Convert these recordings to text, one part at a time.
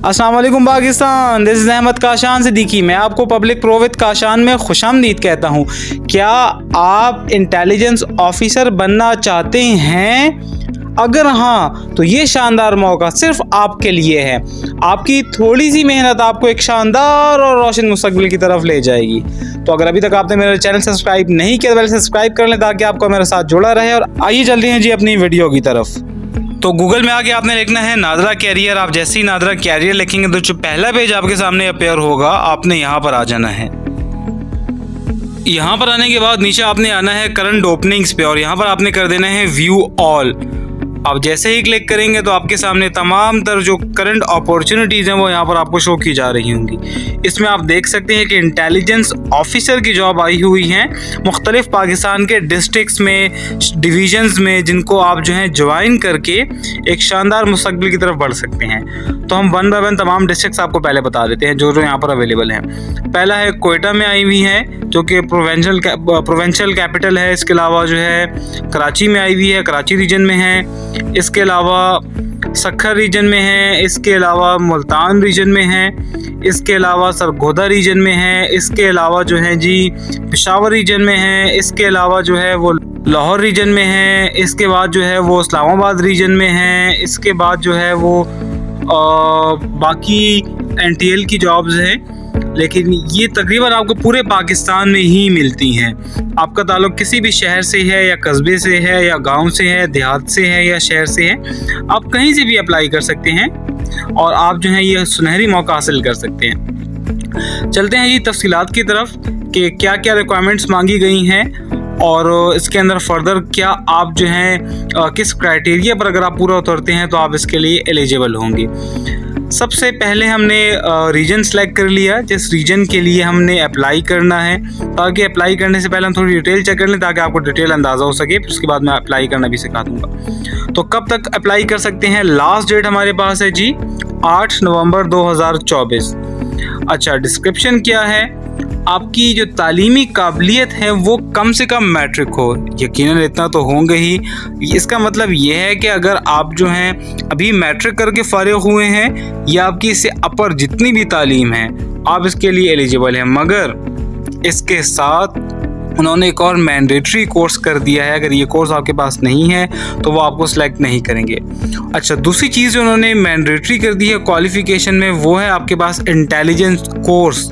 अस्सलाम वालेकुम Pakistan, this is Ahmad Kashan Siddiqui. मैं आपको पब्लिक प्रो विद काशान में खुशामदीद कहता हूँ। क्या आप इंटेलिजेंस ऑफिसर बनना चाहते हैं? अगर हाँ तो ये शानदार मौका सिर्फ आपके लिए है। आपकी थोड़ी सी मेहनत आपको एक शानदार और रोशन मुस्तकबिल की तरफ ले जाएगी। तो अगर अभी तक आपने मेरा चैनल सब्सक्राइब नहीं किया तो पहले सब्सक्राइब कर लें ताकि आपको मेरे साथ जुड़ा रहे। और आइए चलते हैं जी अपनी वीडियो की तरफ। तो गूगल में आके आपने लिखना है नादरा कैरियर। आप जैसे ही नादरा कैरियर लिखेंगे तो जो पहला पेज आपके सामने अपेयर होगा, आपने यहाँ पर आ जाना है। यहाँ पर आने के बाद नीचे आपने आना है करंट ओपनिंग्स पे और यहाँ पर आपने कर देना है व्यू ऑल। आप जैसे ही क्लिक करेंगे तो आपके सामने तमाम तर जो करंट अपॉर्चुनिटीज़ हैं वो यहाँ पर आपको शो की जा रही होंगी। इसमें आप देख सकते हैं कि इंटेलिजेंस ऑफिसर की जॉब आई हुई हैं मुख्तलिफ पाकिस्तान के डिस्ट्रिक्ट्स में, डिवीजन्स में, जिनको आप जो हैं ज्वाइन करके एक शानदार मुस्तकबिल की तरफ बढ़ सकते हैं। तो हम वन बाय वन तमाम डिस्ट्रिक्ट्स आपको पहले बता देते हैं जो यहाँ पर अवेलेबल हैं। पहला है कोयटा में आई हुई है जो कि प्रोवेंशियल कैपिटल है। इसके अलावा जो है कराची में आई हुई है, कराची रीजन में है। इसके अलावा सक्खर रीजन में है। इसके अलावा मुल्तान रीजन में है। इसके अलावा सरगोदा रीजन में है। इसके अलावा जो है जी पेशावर रीजन में है। इसके अलावा जो है वो लाहौर रीजन में है। इसके बाद जो है वो इस्लामाबाद रीजन में है। इसके बाद जो है वो बाकी NTL की जॉब्स हैं, लेकिन ये तकरीबन आपको पूरे पाकिस्तान में ही मिलती हैं। आपका ताल्लुक़ किसी भी शहर से है या कस्बे से है या गांव से है, देहात से है या शहर से है, आप कहीं से भी अप्लाई कर सकते हैं और आप जो है ये सुनहरी मौका हासिल कर सकते हैं। चलते हैं जी तफसीलात की तरफ कि क्या क्या रिक्वायरमेंट्स मांगी गई हैं और इसके अंदर फर्दर क्या आप जो हैं किस क्राइटेरिया पर अगर आप पूरा उतरते हैं तो आप इसके लिए एलिजिबल होंगे। सबसे पहले हमने रीजन सेलेक्ट कर लिया, जिस रीजन के लिए हमने अप्लाई करना है। ताकि अप्लाई करने से पहले हम थोड़ी डिटेल चेक कर लें ताकि आपको डिटेल अंदाज़ा हो सके, फिर उसके बाद मैं अप्लाई करना भी सिखा दूँगा। तो कब तक अप्लाई कर सकते हैं? लास्ट डेट हमारे पास है जी 8 नवंबर 2024। अच्छा, डिस्क्रिप्शन क्या है? आपकी जो तालीमी काबिलियत है वो कम से कम मैट्रिक हो। यकीनन इतना तो होंगे ही। इसका मतलब ये है कि अगर आप जो हैं अभी मैट्रिक करके फारिग हुए हैं या आपकी इससे अपर जितनी भी तालीम है, आप इसके लिए एलिजिबल हैं। मगर इसके साथ उन्होंने एक और मैंडेटरी कोर्स कर दिया है। अगर ये कोर्स आपके पास नहीं है तो वो आपको सिलेक्ट नहीं करेंगे। अच्छा, दूसरी चीज़ जो उन्होंने मैंडेटरी कर दी है क्वालिफ़िकेशन में, वो है आपके पास इंटेलिजेंस कोर्स।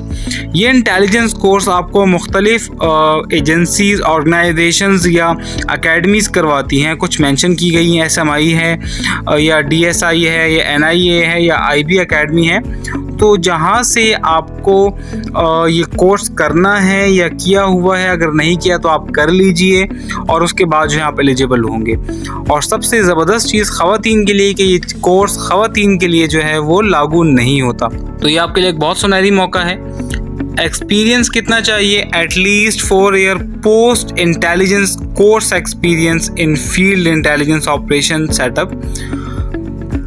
ये इंटेलिजेंस कोर्स आपको मुख्तलिफ एजेंसीज़, ऑर्गेनाइजेशंस या अकेडमीज़ करवाती हैं। कुछ मेंशन की गई हैं, SMI है या DSI है या NIA है या IB अकेडमी है। तो जहाँ से आपको ये कोर्स करना है या किया हुआ है, अगर नहीं किया तो आप कर लीजिए और उसके बाद जो है आप एलिजिबल होंगे। और सबसे ज़बरदस्त चीज़ ख़वातीन के लिए कि ये कोर्स ख़वातीन के लिए जो है वो लागू नहीं होता। तो ये आपके लिए एक बहुत सुनहरी मौका है। एक्सपीरियंस कितना चाहिए? At least 4 year post intelligence course experience in field intelligence operation setup.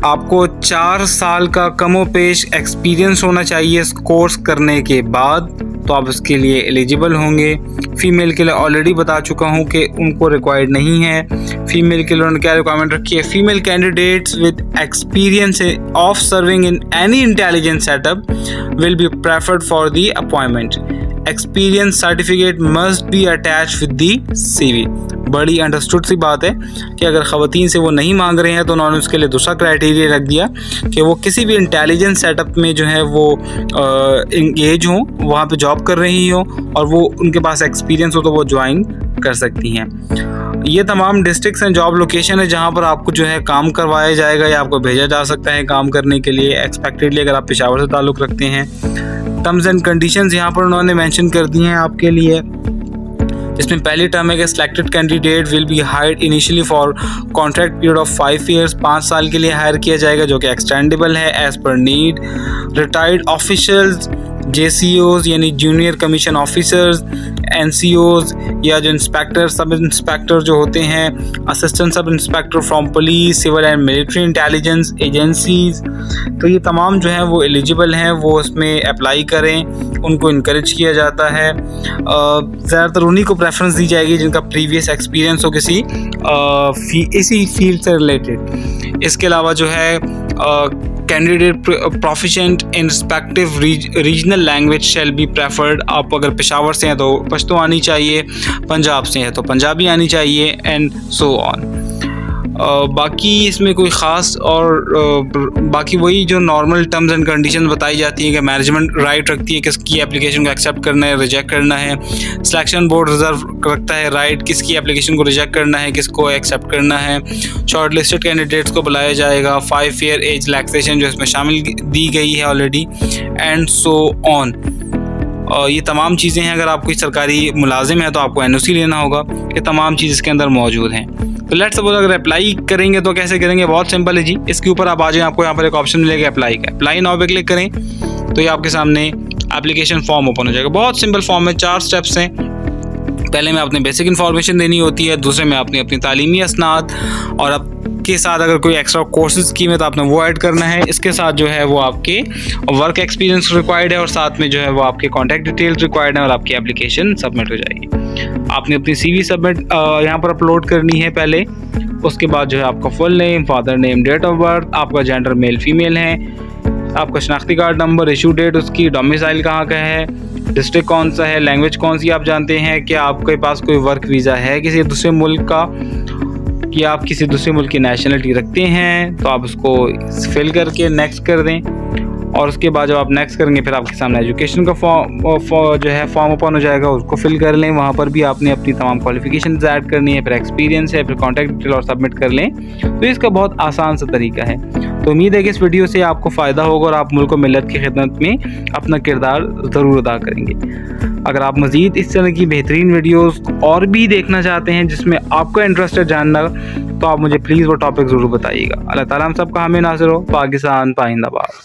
आपको 4 साल का कमो पेश एक्सपीरियंस होना चाहिए इस कोर्स करने के बाद, तो आप इसके लिए एलिजिबल होंगे। फ़ीमेल के लिए ऑलरेडी बता चुका हूँ कि उनको रिक्वायर्ड नहीं है। फ़ीमेल के लिए उन्होंने क्या रिक्वायरमेंट रखी है? Female candidates with experience of serving in any intelligence setup will be preferred for the appointment. Experience certificate must be attach with the CV। बड़ी अंडरस्टूड सी बात है कि अगर ख़वातीन से वो नहीं मांग रहे हैं तो उन्होंने उसके लिए दूसरा क्राइटेरिया रख दिया कि वो किसी भी इंटेलिजेंस सेटअप में जो है वो इंगेज हों, वहाँ पे जॉब कर रही हो और वो उनके पास एक्सपीरियंस हो तो वो ज्वाइन कर सकती हैं। ये तमाम डिस्ट्रिक्ट्स हैं, जॉब लोकेशन है जहाँ पर आपको जो है काम करवाया जाएगा या आपको भेजा जा सकता है काम करने के लिए एक्सपेक्टेडली, अगर आप पेशावर से ताल्लुक़ रखते हैं। टर्म्स एंड कंडीशंस यहाँ पर उन्होंने मेंशन कर दी हैं आपके लिए। इसमें पहली टर्म है कि selected candidate will be hired initially for contract period of 5 years. 5 साल के लिए हायर किया जाएगा जो कि एक्सटेंडेबल है as per need. Retired officials, JCOs यानी जूनियर कमीशन ऑफिसर्स, NCOs या जो इंस्पेक्टर, सब इंस्पेक्टर जो होते हैं, assistant sub inspector from police, civil and military intelligence agencies, तो ये तमाम जो हैं वो एलिजिबल हैं, वो इसमें अप्लाई करें, उनको इनकरेज किया जाता है। ज़्यादातर उन्हीं को प्रेफरेंस दी जाएगी जिनका प्रीवियस एक्सपीरियंस हो किसी इसी फील्ड से रिलेटेड। इसके अलावा जो है candidate proficient in respective regional language shall be preferred. आप अगर पेशावर से हैं तो पश्तो आनी चाहिए, पंजाब से हैं तो पंजाबी आनी चाहिए, एंड सो ऑन। बाकी इसमें कोई ख़ास और बाकी वही जो नॉर्मल टर्म्स एंड कंडीशन बताई जाती हैं कि मैनेजमेंट राइट रखती है किसकी एप्लीकेशन को एक्सेप्ट करना है, रिजेक्ट करना है। सिलेक्शन बोर्ड रिजर्व रखता है राइट किसकी एप्लीकेशन को रिजेक्ट करना है, किसको एक्सेप्ट करना है। शॉर्ट लिस्टेड कैंडिडेट्स को बुलाया जाएगा। 5 ईयर एज रिलैक्सेशन जो इसमें शामिल दी गई है ऑलरेडी, एंड सो ऑन। ये तमाम चीज़ें हैं। अगर आप कोई सरकारी मुलाजिम है तो आपको NOC लेना होगा। ये तमाम चीज़ इसके अंदर मौजूद हैं। तो लेट्स सपोज अगर अप्लाई करेंगे तो कैसे करेंगे, बहुत सिंपल है जी। इसके ऊपर आप आ जाएं, आपको यहाँ पर एक ऑप्शन मिलेगा अप्लाई का। अप्लाई नाउ पे क्लिक करें तो ये आपके सामने एप्लीकेशन फॉर्म ओपन हो जाएगा। बहुत सिंपल फॉर्म है, 4 स्टेप्स हैं। पहले में आपने बेसिक इन्फॉर्मेशन देनी होती है, दूसरे में आपने अपनी तालीमी असनाद और आपके साथ अगर कोई एक्स्ट्रा कोर्सेज की में तो आपने वो ऐड करना है। इसके साथ जो है वो आपके वर्क एक्सपीरियंस रिक्वायर्ड है और साथ में जो है वो आपके कॉन्टैक्ट डिटेल्स रिक्वायर्ड है और आपकी एप्लीकेशन सबमिट हो जाएगी। आपने अपनी CV सबमिट यहाँ पर अपलोड करनी है पहले। उसके बाद जो है आपका full name, father name, date of birth, आपका जेंडर मेल फीमेल है, आपका शनाख्ती कार्ड नंबर, इशू डेट उसकी, डोमिसाइल कहाँ का है, डिस्ट्रिक्ट कौन सा है, लैंग्वेज कौन सी आप जानते हैं, कि आपके पास कोई वर्क वीज़ा है किसी दूसरे मुल्क का, कि आप किसी दूसरे मुल्क की नेशनलिटी रखते हैं, तो आप उसको फिल करके नेक्स्ट कर दें। और उसके बाद जब आप नेक्स्ट करेंगे फिर आपके सामने एजुकेशन का फॉर्म ओपन हो जाएगा, उसको फिल कर लें। वहाँ पर भी आपने अपनी तमाम क्वालिफिकेशन ऐड करनी है, फिर एक्सपीरियंस है, फिर कॉन्टैक्ट डिटेल और सबमिट कर लें। तो इसका बहुत आसान सा तरीका है। तो उम्मीद है कि इस वीडियो से आपको फ़ायदा होगा और आप मुल्क व मिल्लत की खिदमत में अपना किरदार ज़रूर अदा करेंगे। अगर आप मज़ीद इस तरह की बेहतरीन वीडियोस और भी देखना चाहते हैं जिसमें आपका इंटरेस्ट है जानना, तो आप मुझे प्लीज़ वो टॉपिक ज़रूर बताइएगा। अल्लाह ताला हम सबका हामी नासिर हो। पाकिस्तान पाइंदाबाद।